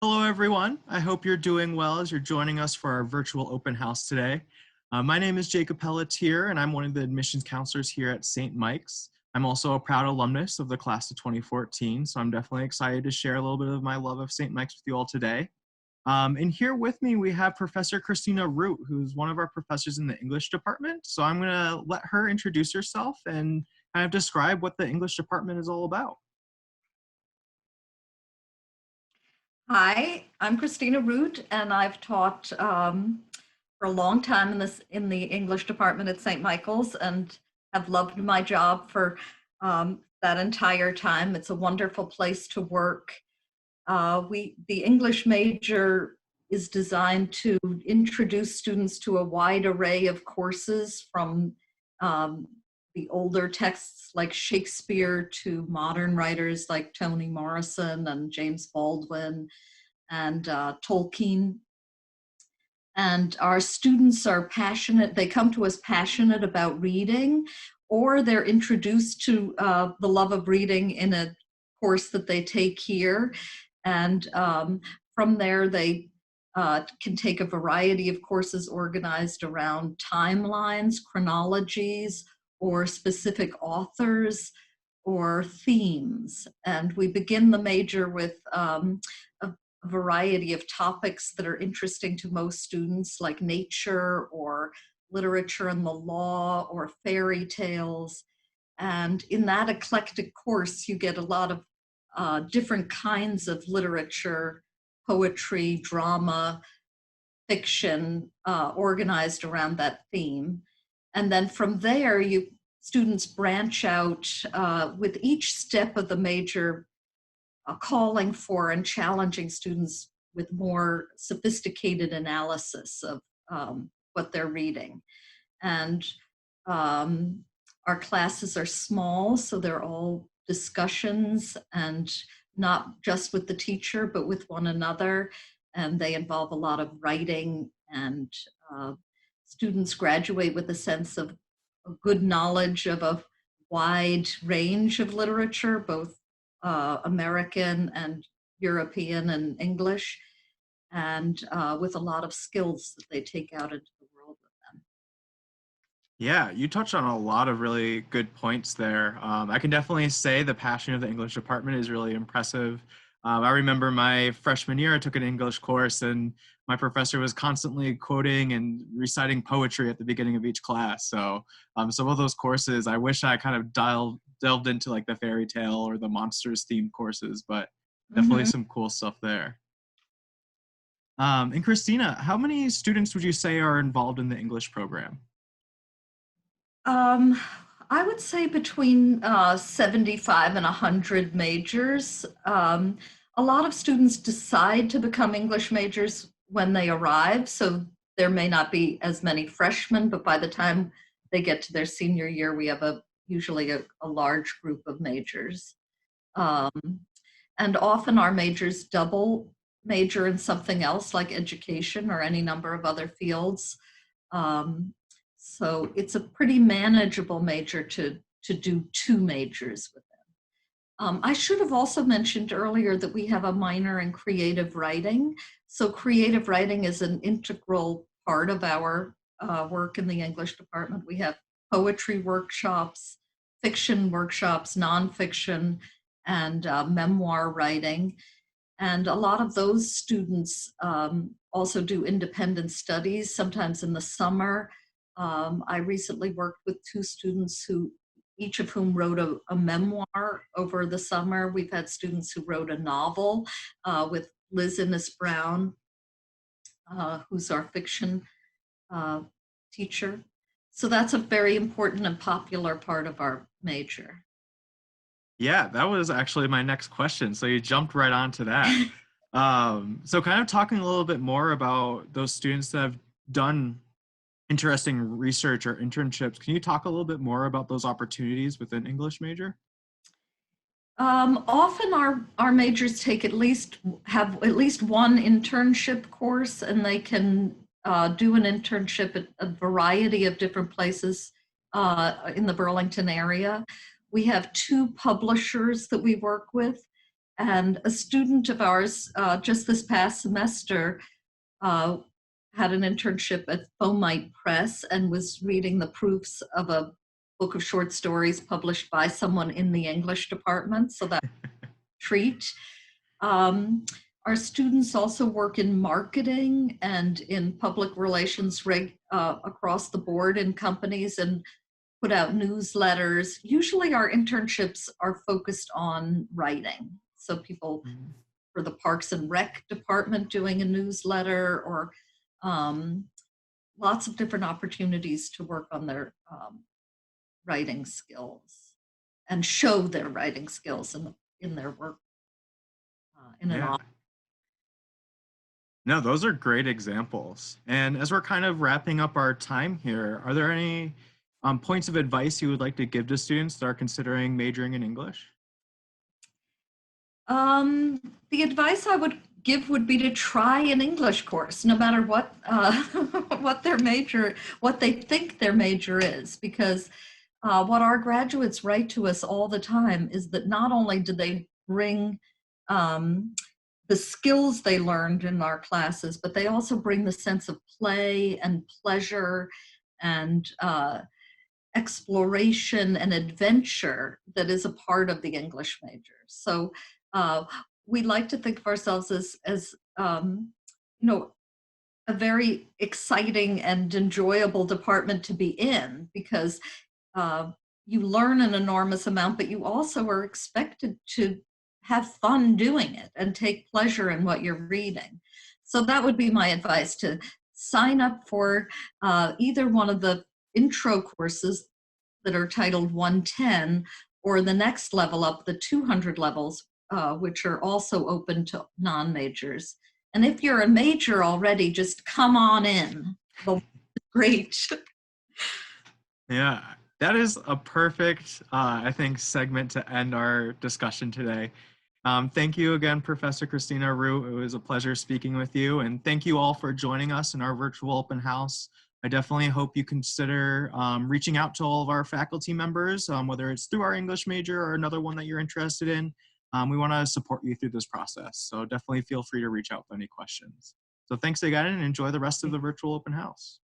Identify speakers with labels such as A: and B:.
A: Hello, everyone. I hope you're doing well as you're joining us for our virtual open house today. My name is Jacob Pelletier, and I'm one of the admissions counselors here at St. Mike's. I'm also a proud alumnus of the class of 2014, so I'm definitely excited to share a little bit of my love of St. Mike's with you all today. And here with me, we have Professor Christina Root, who's one of our professors in the English department. So I'm going to let her introduce herself and kind of describe what the English department is all about.
B: Hi, I'm Christina Root, and I've taught for a long time in the English department at St. Michael's, and have loved my job for that entire time. It's a wonderful place to work. The English major is designed to introduce students to a wide array of courses, from the older texts like Shakespeare to modern writers like Toni Morrison and James Baldwin and Tolkien. And our students are passionate, they come to us passionate about reading, or they're introduced to the love of reading in a course that they take here. And from there, they can take a variety of courses organized around timelines, chronologies, or specific authors or themes. And we begin the major with a variety of topics that are interesting to most students, like nature or literature and the law or fairy tales. And in that eclectic course, you get a lot of different kinds of literature, poetry, drama, fiction, organized around that theme. And then from there, students branch out with each step of the major, calling for and challenging students with more sophisticated analysis of what they're reading. And our classes are small, so they're all discussions, and not just with the teacher, but with one another. And they involve a lot of writing, and students graduate with a sense of a good knowledge of a wide range of literature, both American and European and English, and with a lot of skills that they take out into the world with them.
A: Yeah, you touched on a lot of really good points there. I can definitely say the passion of the English department is really impressive. I remember my freshman year, I took an English course, and my professor was constantly quoting and reciting poetry at the beginning of each class. So some of those courses, I wish I kind of delved into like the fairy tale or the monsters themed courses, but definitely
B: Mm-hmm.
A: some cool stuff there. And Christina, how many students would you say are involved in the English program?
B: Um, I would say between 75 and 100 majors. A lot of students decide to become English majors when they arrive, so there may not be as many freshmen, but by the time they get to their senior year, we have usually a large group of majors. Um, and often our majors double major in something else like education or any number of other fields. Um, so it's a pretty manageable major to do two majors with it. I should have also mentioned earlier that we have a minor in creative writing. So creative writing is an integral part of our work in the English department. We have poetry workshops, fiction workshops, nonfiction, and memoir writing. And a lot of those students also do independent studies, sometimes in the summer. I recently worked with two students each of whom wrote a memoir over the summer. We've had students who wrote a novel with Liz Innes Brown, who's our fiction teacher. So that's a very important and popular part of our major.
A: Yeah, that was actually my next question. So you jumped right onto that. So kind of talking a little bit more about those students that have done interesting research or internships. Can you talk a little bit more about those opportunities within English major?
B: Often our majors have at least one internship course, and they can do an internship at a variety of different places in the Burlington area. We have two publishers that we work with, And a student of ours just this past semester uh, had an internship at Fomite Press and was reading the proofs of a book of short stories published by someone in the English department. So that treat. Um, our students also work in marketing and in public relations across the board in companies and put out newsletters. Usually our internships are focused on writing. So people for the Parks and Rec department doing a newsletter, or lots of different opportunities to work on their writing skills and show their writing skills in their work in an
A: Yeah.
B: office.
A: No, those are great examples. And as we're kind of wrapping up our time here, are there any points of advice you would like to give to students that are considering majoring in English?
B: The advice I would give would be to try an English course, no matter what what their major, what they think their major is, because what our graduates write to us all the time is that not only do they bring the skills they learned in our classes, but they also bring the sense of play and pleasure and exploration and adventure that is a part of the English major. So we like to think of ourselves as you know, a very exciting and enjoyable department to be in, because you learn an enormous amount, but you also are expected to have fun doing it and take pleasure in what you're reading. So that would be my advice, to sign up for either one of the intro courses that are titled 110, or the next level up, the 200 levels, which are also open to non-majors. And if you're a major already, just come on in. Great.
A: Yeah, that is a perfect, I think, segment to end our discussion today. Thank you again, Professor Christina Root. It was a pleasure speaking with you. And thank you all for joining us in our virtual open house. I definitely hope you consider reaching out to all of our faculty members, whether it's through our English major or another one that you're interested in. We want to support you through this process. So definitely feel free to reach out with any questions. So thanks again, and enjoy the rest of the virtual open house.